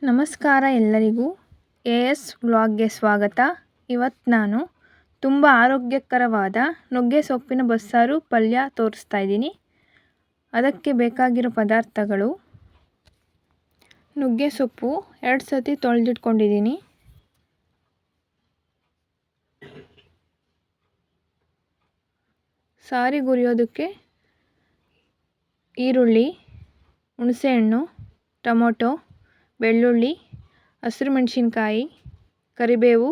ನಮಸ್ಕಾರ ಎಲ್ಲರಿಗೂ. ಎಎಸ್ ವ್ಲಾಗ್ಗೆ ಸ್ವಾಗತ. ಇವತ್ತು ನಾನು ತುಂಬ ಆರೋಗ್ಯಕರವಾದ ನುಗ್ಗೆ ಸೊಪ್ಪಿನ ಬಸ್ಸಾರು ಪಲ್ಯ ತೋರಿಸ್ತಾ ಇದ್ದೀನಿ. ಅದಕ್ಕೆ ಬೇಕಾಗಿರೋ ಪದಾರ್ಥಗಳು: ನುಗ್ಗೆ ಸೊಪ್ಪು 2 ಸತಿ ತೊಳೆದಿಟ್ಕೊಂಡಿದ್ದೀನಿ. ಸಾರಿಗೆ ಹುರಿಯೋದಕ್ಕೆ ಈರುಳ್ಳಿ, ಹುಣಸೆಹಣ್ಣು, ಟೊಮೊಟೊ, ಬೆಳ್ಳುಳ್ಳಿ, ಹಸಿರು ಮೆಣಸಿನ್ಕಾಯಿ, ಕರಿಬೇವು,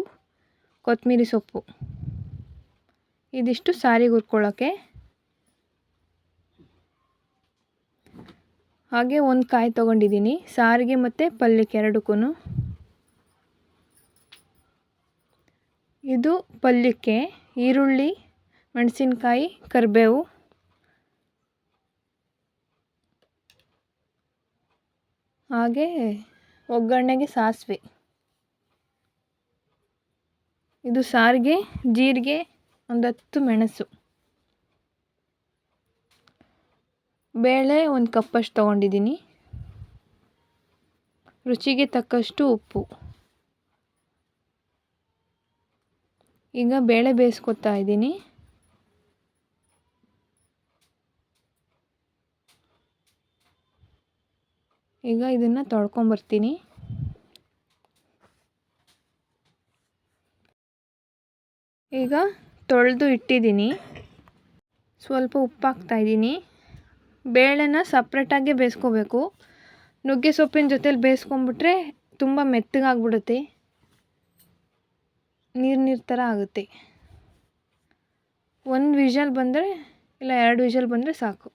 ಕೊತ್ತಂಬರಿ ಸೊಪ್ಪು ಇದಿಷ್ಟು ಸಾರಿಗೆ ಹುರ್ಕೊಳ್ಳೋಕ್ಕೆ. ಹಾಗೆ ಒಂದು ಕಾಯಿ ತೊಗೊಂಡಿದ್ದೀನಿ ಸಾರಿಗೆ ಮತ್ತು ಪಲ್ಯಕ್ಕೆ ಎರಡಕ್ಕೂ. ಇದು ಪಲ್ಯಕ್ಕೆ ಈರುಳ್ಳಿ, ಮೆಣಸಿನ್ಕಾಯಿ, ಕರಿಬೇವು, ಹಾಗೆ ಒಗ್ಗರಣೆಗೆ ಸಾಸಿವೆ. ಇದು ಸಾರಿಗೆ ಜೀರಿಗೆ, 10 ಮೆಣಸು. ಬೇಳೆ 1 ಕಪ್ಪಷ್ಟು ತೊಗೊಂಡಿದ್ದೀನಿ. ರುಚಿಗೆ ತಕ್ಕಷ್ಟು ಉಪ್ಪು. ಈಗ ಬೇಳೆ ಬೇಯಿಸ್ಕೊತಾ ಇದ್ದೀನಿ. ಈಗ ಇದನ್ನು ತೊಳ್ಕೊಂಬರ್ತೀನಿ. ಈಗ ತೊಳೆದು ಇಟ್ಟಿದ್ದೀನಿ. ಸ್ವಲ್ಪ ಉಪ್ಪು ಹಾಕ್ತಾಯಿದ್ದೀನಿ. ಬೇಳೆನ ಸಪ್ರೇಟಾಗಿ ಬೇಯಿಸ್ಕೋಬೇಕು. ನುಗ್ಗೆ ಸೊಪ್ಪಿನ ಜೊತೆಲಿ ಬೇಯಿಸ್ಕೊಂಬಿಟ್ರೆ ತುಂಬ ಮೆತ್ತಗಾಗ್ಬಿಡುತ್ತೆ, ನೀರು ಥರ ಆಗುತ್ತೆ. 1 ವಿಷಲ್ ಬಂದರೆ ಇಲ್ಲ 2 ವಿಷಲ್ ಬಂದರೆ ಸಾಕು.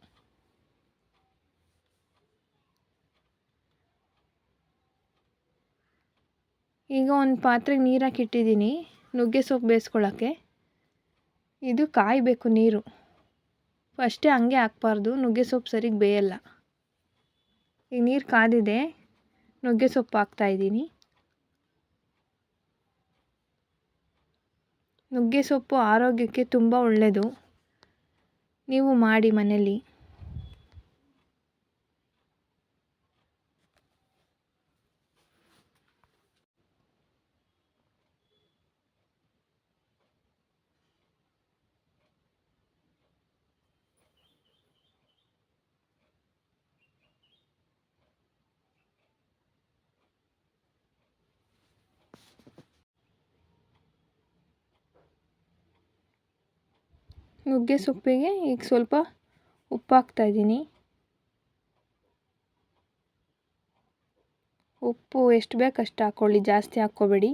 ಈಗ ಒಂದು ಪಾತ್ರೆಗೆ ನೀರು ಹಾಕಿಟ್ಟಿದ್ದೀನಿ ನುಗ್ಗೆ ಸೊಪ್ಪು ಬೇಯಿಸ್ಕೊಳ್ಳೋಕ್ಕೆ. ಇದು ಕಾಯಬೇಕು ನೀರು, ಫಸ್ಟೇ ಹಂಗೆ ಹಾಕ್ಬಾರ್ದು, ನುಗ್ಗೆ ಸೊಪ್ಪು ಸರಿಗೆ ಬೇಯಲ್ಲ. ಈಗ ನೀರು ಕಾದಿದೆ, ನುಗ್ಗೆ ಸೊಪ್ಪು ಹಾಕ್ತಾಯಿದ್ದೀನಿ. ನುಗ್ಗೆ ಸೊಪ್ಪು ಆರೋಗ್ಯಕ್ಕೆ ತುಂಬ ಒಳ್ಳೆಯದು, ನೀವು ಮಾಡಿ ಮನೇಲಿ. ನುಗ್ಗೆ ಸೊಪ್ಪಿಗೆ ಈಗ ಸ್ವಲ್ಪ ಉಪ್ಪು ಹಾಕ್ತಾಯಿದ್ದೀನಿ. ಉಪ್ಪು ಎಷ್ಟು ಬೇಕು ಅಷ್ಟು ಹಾಕ್ಕೊಳ್ಳಿ, ಜಾಸ್ತಿ ಹಾಕ್ಕೋಬೇಡಿ,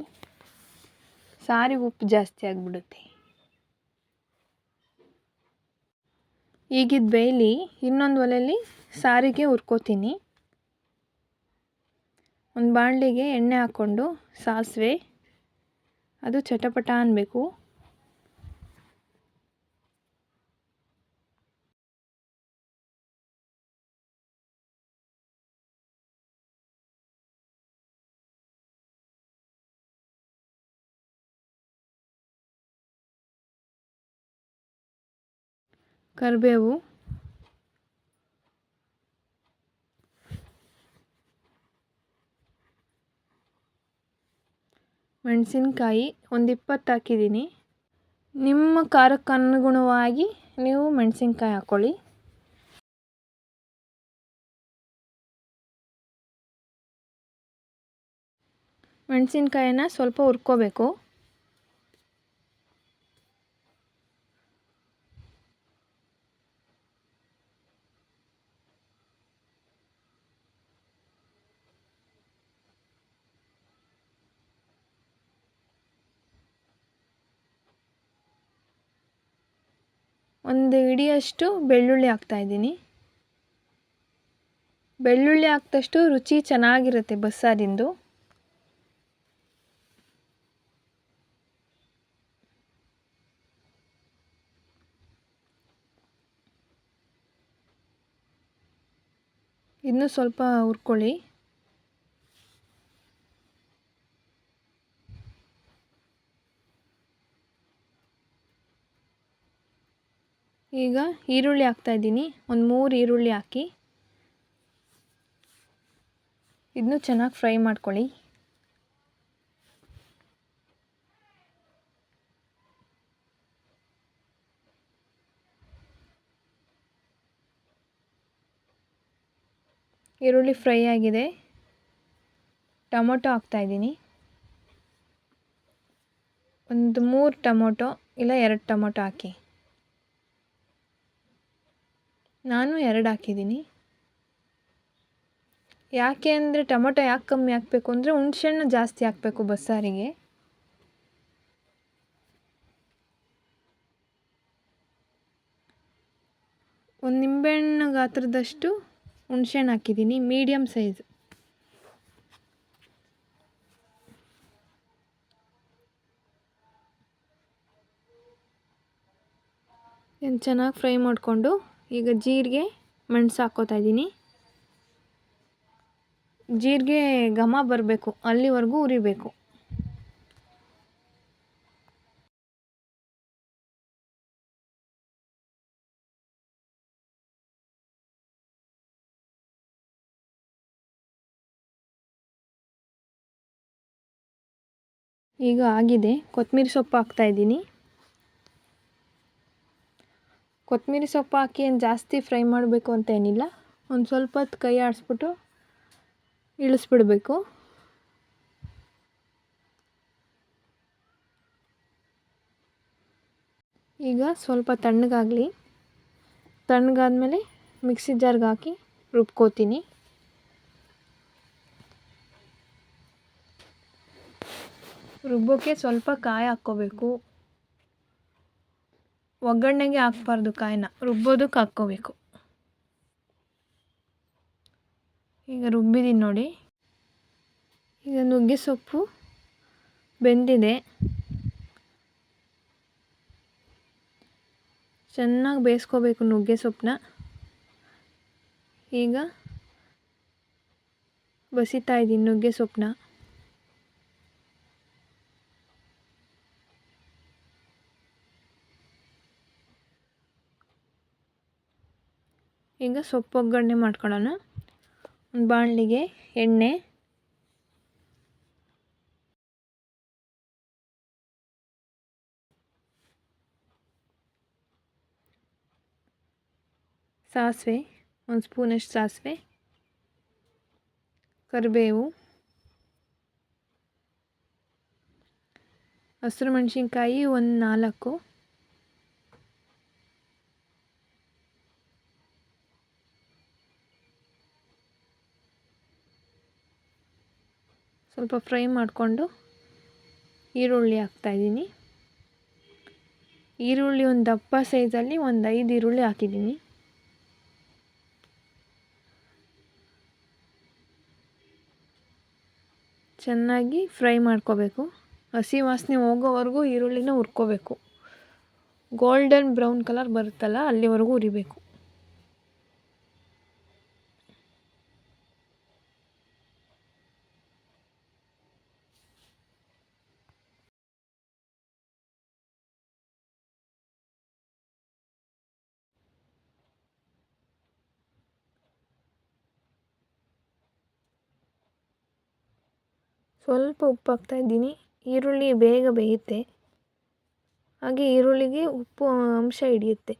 ಸಾರಿಗೆ ಉಪ್ಪು ಜಾಸ್ತಿ ಆಗಿಬಿಡುತ್ತೆ. ಈಗಿದ್ದು ಬೇಯಲಿ. ಇನ್ನೊಂದು ಒಲೆಯಲ್ಲಿ ಸಾರಿಗೆ ಹುರ್ಕೋತೀನಿ. ಒಂದು ಬಾಣಲಿಗೆ ಎಣ್ಣೆ ಹಾಕ್ಕೊಂಡು ಸಾಸಿವೆ, ಅದು ಚಟಪಟ ಅನ್ನಬೇಕು. ಕರಿಬೇವು, ಮೆಣಸಿನ್ಕಾಯಿ 20 ಹಾಕಿದ್ದೀನಿ. ನಿಮ್ಮ ಖಾರಕ್ಕೆ ಅನುಗುಣವಾಗಿ ನೀವು ಮೆಣಸಿನ್ಕಾಯಿ ಹಾಕ್ಕೊಳ್ಳಿ. ಮೆಣಸಿನ್ಕಾಯಿನ ಸ್ವಲ್ಪ ಹುರ್ಕೋಬೇಕು. ಒಂದು ಹಿಡಿಯಷ್ಟು ಬೆಳ್ಳುಳ್ಳಿ ಹಾಕ್ತಾಯಿದ್ದೀನಿ. ಬೆಳ್ಳುಳ್ಳಿ ಹಾಕಿದಷ್ಟು ರುಚಿ ಚೆನ್ನಾಗಿರುತ್ತೆ ಬಸ್ಸಾರಿಂದು. ಇನ್ನೂ ಸ್ವಲ್ಪ ಹುರ್ಕೊಳ್ಳಿ. ಈಗ ಈರುಳ್ಳಿ ಹಾಕ್ತಾಯಿದ್ದೀನಿ. ಒಂದು 3 ಈರುಳ್ಳಿ ಹಾಕಿ ಇದನ್ನು ಚೆನ್ನಾಗಿ ಫ್ರೈ ಮಾಡ್ಕೊಳ್ಳಿ. ಈರುಳ್ಳಿ ಫ್ರೈ ಆಗಿದೆ. ಟೊಮೊಟೊ ಹಾಕ್ತಾಯಿದ್ದೀನಿ. ಒಂದು 3 ಟೊಮೊಟೊ ಇಲ್ಲ 2 ಟೊಮೊಟೊ ಹಾಕಿ. ನಾನು 2 ಹಾಕಿದ್ದೀನಿ. ಯಾಕೆ ಅಂದರೆ ಟೊಮೊಟೊ ಯಾಕೆ ಕಮ್ಮಿ ಹಾಕಬೇಕು ಅಂದರೆ ಹುಣಸೆಹಣ್ಣು ಜಾಸ್ತಿ ಹಾಕಬೇಕು ಬಸ್ಸಾರಿಗೆ. ಒಂದು ನಿಂಬೆಹಣ್ಣು ಗಾತ್ರದಷ್ಟು ಹುಣಸೆಹಣ್ಣು ಹಾಕಿದ್ದೀನಿ, ಮೀಡಿಯಮ್ ಸೈಜ್. ಇದನ್ನು ಚೆನ್ನಾಗಿ ಫ್ರೈ ಮಾಡಿಕೊಂಡು ಈಗ ಜೀರಿಗೆ ಮೆಣಸು ಹಾಕ್ಕೋತಾ ಇದ್ದೀನಿ. ಜೀರಿಗೆ ಘಮ ಬರಬೇಕು, ಅಲ್ಲಿವರೆಗೂ ಹುರಿಬೇಕು. ಈಗ ಆಗಿದೆ. ಕೊತ್ತಂಬರಿ ಸೊಪ್ಪು ಹಾಕ್ತಾಯಿದ್ದೀನಿ. ಕೊತ್ತಂಬರಿ ಸೊಪ್ಪು ಹಾಕಿ ಏನು ಜಾಸ್ತಿ ಫ್ರೈ ಮಾಡಬೇಕು ಅಂತ ಏನಿಲ್ಲ. ಒಂದು ಸ್ವಲ್ಪ ಹೊತ್ತು ಕೈ ಆಡಿಸ್ಬಿಟ್ಟು ಇಳಿಸ್ಬಿಡ್ಬೇಕು. ಈಗ ಸ್ವಲ್ಪ ತಣ್ಣಗಾಗಲಿ. ತಣ್ಣಗಾದ್ಮೇಲೆ ಮಿಕ್ಸಿ ಜಾರ್ಗೆ ಹಾಕಿ ರುಬ್ಕೋತೀನಿ. ರುಬ್ಬೋಕ್ಕೆ ಸ್ವಲ್ಪ ಕಾಯಿ ಹಾಕ್ಕೋಬೇಕು. ಒಗ್ಗರಣೆಗೆ ಹಾಕ್ಬಾರ್ದು ಕಾಯಿನ, ರುಬ್ಬೋದಕ್ಕೆ ಹಾಕ್ಕೋಬೇಕು. ಈಗ ರುಬ್ಬಿದ್ದೀನಿ ನೋಡಿ. ಈಗ ನುಗ್ಗೆ ಸೊಪ್ಪು ಬೆಂದಿದೆ. ಚೆನ್ನಾಗಿ ಬೇಯಿಸ್ಕೋಬೇಕು ನುಗ್ಗೆ ಸೊಪ್ಪನ್ನ. ಈಗ ಬಸಿತಾ ಇದ್ದೀನಿ ನುಗ್ಗೆ ಸೊಪ್ಪನ್ನ. ಈಗ ಸೊಪ್ಪು ಒಗ್ಗರಣೆ ಮಾಡ್ಕೊಳ್ಳೋಣ. ಒಂದು ಬಾಣಲಿಗೆ ಎಣ್ಣೆ, ಸಾಸಿವೆ, 1 ಸ್ಪೂನಷ್ಟು ಸಾಸಿವೆ, ಕರಿಬೇವು, ಹಸಿರು ಮೆಣಸಿನ್ಕಾಯಿ ಒಂದು 4, ಸ್ವಲ್ಪ ಫ್ರೈ ಮಾಡಿಕೊಂಡು ಈರುಳ್ಳಿ ಹಾಕ್ತಾಯಿದ್ದೀನಿ. ಈರುಳ್ಳಿ ಒಂದು ದಪ್ಪ ಸೈಜಲ್ಲಿ ಒಂದು 5 ಈರುಳ್ಳಿ ಹಾಕಿದ್ದೀನಿ. ಚೆನ್ನಾಗಿ ಫ್ರೈ ಮಾಡ್ಕೋಬೇಕು. ಹಸಿ ವಾಸನೆ ಹೋಗೋವರೆಗೂ ಈರುಳ್ಳಿನ ಹುರ್ಕೋಬೇಕು. ಗೋಲ್ಡನ್ ಬ್ರೌನ್ ಕಲರ್ ಬರುತ್ತಲ್ಲ ಅಲ್ಲಿವರೆಗೂ ಹುರಿಬೇಕು. ಸ್ವಲ್ಪ ಉಪ್ಪು ಹಾಕ್ತಾಯಿದ್ದೀನಿ. ಈರುಳ್ಳಿ ಬೇಗ ಬೇಯುತ್ತೆ, ಹಾಗೆ ಈರುಳ್ಳಿಗೆ ಉಪ್ಪು ಅಂಶ ಹಿಡಿಯುತ್ತೆ.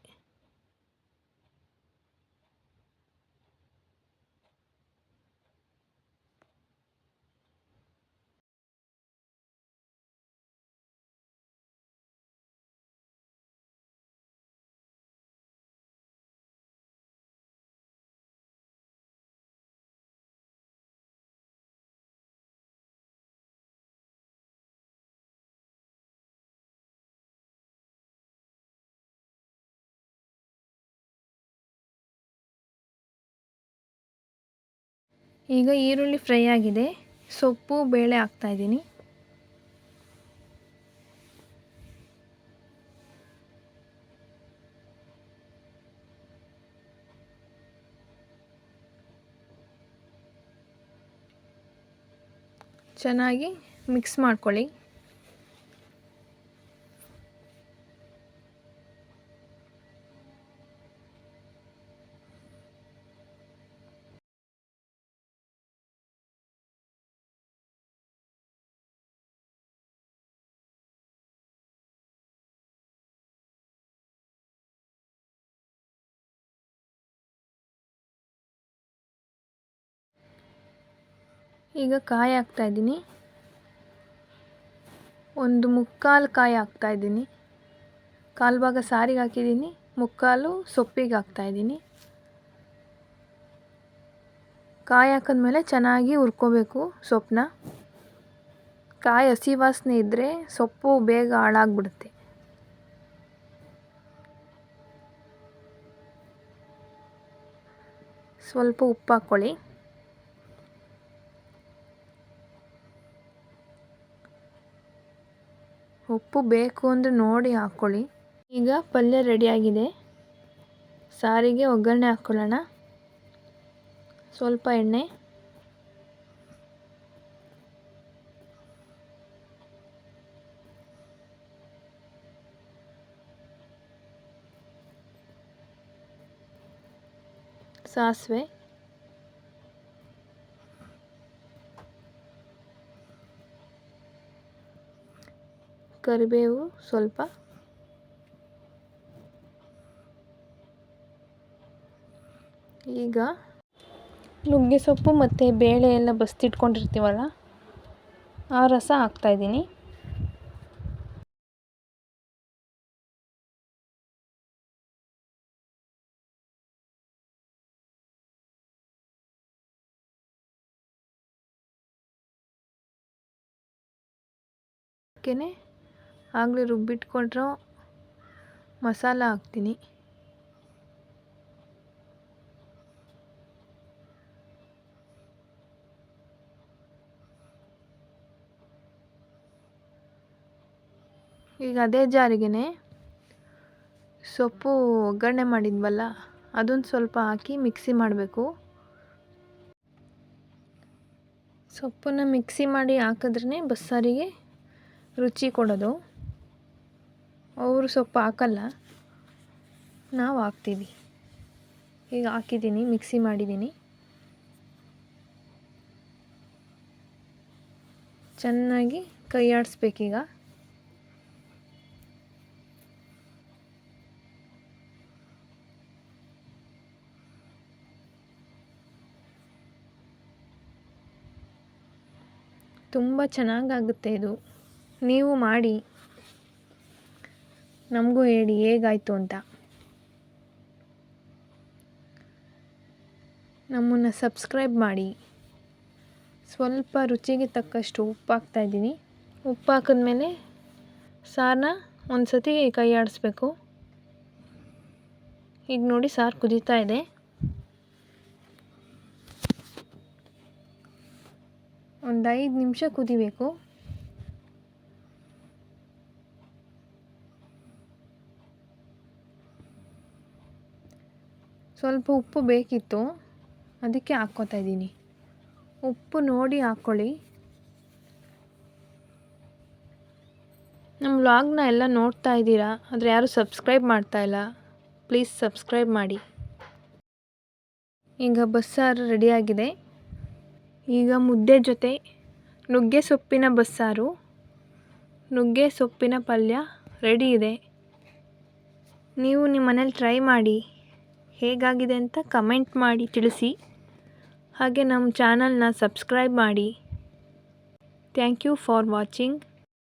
ಈಗ ಈರುಳ್ಳಿ ಫ್ರೈ ಆಗಿದೆ. ಸೊಪ್ಪು ಬೇಳೆ ಹಾಕ್ತಾಯಿದ್ದೀನಿ. ಚೆನ್ನಾಗಿ ಮಿಕ್ಸ್ ಮಾಡ್ಕೊಳ್ಳಿ. ಈಗ ಕಾಯಿ ಹಾಕ್ತಾಯಿದ್ದೀನಿ. ಒಂದು ಮುಕ್ಕಾಲು ಕಾಯಿ ಹಾಕ್ತಾಯಿದ್ದೀನಿ. ಕಾಲು ಭಾಗ ಸಾರಿಗೆ ಹಾಕಿದ್ದೀನಿ, ಮುಕ್ಕಾಲು ಸೊಪ್ಪಿಗೆ ಹಾಕ್ತಾಯಿದ್ದೀನಿ. ಕಾಯಿ ಹಾಕಿದ್ಮೇಲೆ ಚೆನ್ನಾಗಿ ಹುರ್ಕೋಬೇಕು ಸೊಪ್ಪನ್ನ. ಕಾಯಿ ಹಸಿ ವಾಸನೆ ಇದ್ದರೆ ಸೊಪ್ಪು ಬೇಗ ಹಾಳಾಗ್ಬಿಡುತ್ತೆ. ಸ್ವಲ್ಪ ಉಪ್ಪು ಹಾಕ್ಕೊಳ್ಳಿ. ಉಪ್ಪು ಬೇಕು ಅಂದರೆ ನೋಡಿ ಹಾಕ್ಕೊಳ್ಳಿ. ಈಗ ಪಲ್ಯ ರೆಡಿಯಾಗಿದೆ. ಸಾರಿಗೆ ಒಗ್ಗರಣೆ ಹಾಕ್ಕೊಳ್ಳೋಣ. ಸ್ವಲ್ಪ ಎಣ್ಣೆ, ಸಾಸಿವೆ, ಕರಿಬೇವು ಸ್ವಲ್ಪ, ಈಗ ನುಗ್ಗೆ ಸೊಪ್ಪು ಮತ್ತು ಬೇಳೆ ಎಲ್ಲ ಬಸ್ತಿಟ್ಕೊಂಡಿರ್ತೀವಲ್ಲ ಆ ರಸ ಹಾಕ್ತಾಯಿದ್ದೀನಿ. ಆಗಲೇ ರುಬ್ಬಿಟ್ಕೊಂಡಿರೋ ಮಸಾಲ ಹಾಕ್ತೀನಿ. ಈಗ ಅದೇ ಜಾರಿಗೆನೆ ಸೊಪ್ಪು ಒಗ್ಗರಣೆ ಮಾಡಿದ್ವಲ್ಲ ಅದನ್ನು ಸ್ವಲ್ಪ ಹಾಕಿ ಮಿಕ್ಸಿ ಮಾಡಬೇಕು. ಸೊಪ್ಪನ್ನು ಮಿಕ್ಸಿ ಮಾಡಿ ಹಾಕಿದ್ರೇ ಬಸ್ಸಾರಿಗೆ ರುಚಿ ಕೊಡೋದು. ಅವರು ಸೊಪ್ಪು ಹಾಕಲ್ಲ, ನಾವು ಹಾಕ್ತೀವಿ. ಈಗ ಹಾಕಿದ್ದೀನಿ, ಮಿಕ್ಸಿ ಮಾಡಿದ್ದೀನಿ. ಚೆನ್ನಾಗಿ ಕೈ ಆಡಿಸ್ಬೇಕೀಗ. ತುಂಬ ಚೆನ್ನಾಗಾಗುತ್ತೆ ಇದು. ನೀವು ಮಾಡಿ ನಮಗೂ ಹೇಳಿ ಹೇಗಾಯಿತು ಅಂತ. ನಮ್ಮನ್ನು ಸಬ್ಸ್ಕ್ರೈಬ್ ಮಾಡಿ. ಸ್ವಲ್ಪ ರುಚಿಗೆ ತಕ್ಕಷ್ಟು ಉಪ್ಪು ಹಾಕ್ತಾಯಿದ್ದೀನಿ. ಉಪ್ಪು ಹಾಕಿದ್ಮೇಲೆ ಸಾರನ್ನ ಒಂದು ಸತಿ ಕೈ ಆಡಿಸ್ಬೇಕು. ಈಗ ನೋಡಿ ಸಾರು ಕುದೀತಾ ಇದೆ. ಒಂದು 5 ನಿಮಿಷ ಕುದಿಬೇಕು. ಸ್ವಲ್ಪ ಉಪ್ಪು ಬೇಕಿತ್ತು, ಅದಕ್ಕೆ ಹಾಕ್ಕೋತಾ ಇದ್ದೀನಿ. ಉಪ್ಪು ನೋಡಿ ಹಾಕ್ಕೊಳ್ಳಿ. ನಮ್ಮ ವ್ಲಾಗ್ನ ಎಲ್ಲ ನೋಡ್ತಾ ಇದ್ದೀರಾ, ಆದರೆ ಯಾರೂ ಸಬ್ಸ್ಕ್ರೈಬ್ ಮಾಡ್ತಾಯಿಲ್ಲ. ಪ್ಲೀಸ್ ಸಬ್ಸ್ಕ್ರೈಬ್ ಮಾಡಿ. ಈಗ ಬಸ್ಸಾರು ರೆಡಿಯಾಗಿದೆ. ಈಗ ಮುದ್ದೆ ಜೊತೆ ನುಗ್ಗೆ ಸೊಪ್ಪಿನ ಬಸ್ಸಾರು, ನುಗ್ಗೆ ಸೊಪ್ಪಿನ ಪಲ್ಯ ರೆಡಿ ಇದೆ. ನೀವು ನಿಮ್ಮ ಮನೇಲಿ ಟ್ರೈ ಮಾಡಿ, ಹೇಗಾಗಿದೆ ಅಂತ ಕಮೆಂಟ್ ಮಾಡಿ ತಿಳಿಸಿ. ಹಾಗೆ ನಮ್ಮ ಚಾನಲ್ನ ಸಬ್ಸ್ಕ್ರೈಬ್ ಮಾಡಿ. Thank you for watching.